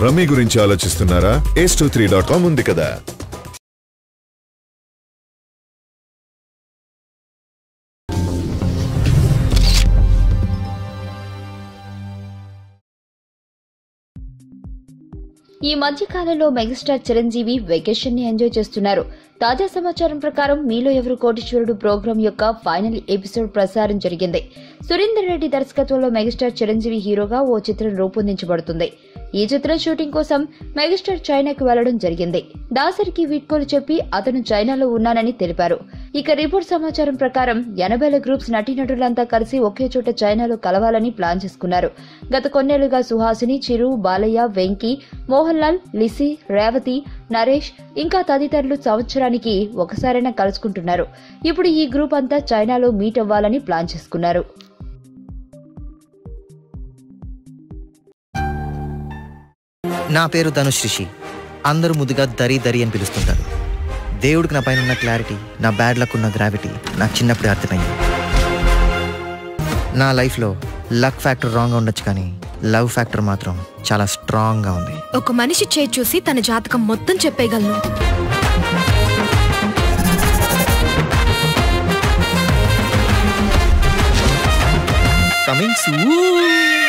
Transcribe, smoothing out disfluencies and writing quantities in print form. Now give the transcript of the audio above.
Rummy గురించి ఆలోచిస్తున్నారా? ace23.com ఉంది కదా. ఈ మధ్య కాలంలో మెగాస్టార్ చిరంజీవి వెకేషన్ ని ఎంజాయ్ చేస్తున్నారు. తాజా సమాచారం ప్రకారం మీలో ఎవరు కోటీశ్వరుడు ప్రోగ్రాం యొక్క ఫైనల్ ఎపిసోడ్ ప్రసారం జరిగింది. సురేందర్ రెడ్డి దర్శకత్వంలో మెగాస్టార్ చిరంజీవి హీరోగా ఓ చిత్రం రూపొందించబడుతుంది. ఈ చిత్రం షూటింగ్ కోసం మెగాస్టార్ చైనాకు వెళ్లడం జరిగింది. దాసరికి వీడ్కోలు చెప్పి అతను చైనాలో ఉన్నానని తెలిపారు. ఇక రిపోర్ట్ సమాచారం ప్రకారం 80ల గ్రూప్స్ నటీనటులంతా కలిసి ఒకే చోట చైనాలో కలవాలని ప్లాన్ చేసుకున్నారు. గత కొన్నేళ్లుగా సుహాసిని, చిరు, బాలయ్య, వెంకీ, మోహన్ లాల్, లిసి, రేవతి, నరేష్ ఇంకా తదితరులు సంవత్సరానికి ఒకసారైనా కలుసుకుంటున్నారు. ఇప్పుడు ఈ గ్రూప్ అంతా చైనాలో మీట్ అవ్వాలని ప్లాన్ చేసుకున్నారు. నా పేరు ధనుష్ రిషి. అందరూ ముద్దుగా దరి దరి అని పిలుస్తుంటారు. దేవుడికి నా పైన ఉన్న క్లారిటీ, నా బ్యాడ్ లక్ ఉన్న గ్రావిటీ నాకు చిన్నప్పుడే అర్థమైంది. నా లైఫ్లో లక్ ఫ్యాక్టర్ రాంగ్గా ఉండొచ్చు, కానీ లవ్ ఫ్యాక్టర్ మాత్రం చాలా స్ట్రాంగ్గా ఉంది. ఒక మనిషి చేయి చూసి తన జాతకం మొత్తం చెప్పేయగలను. Coming soon.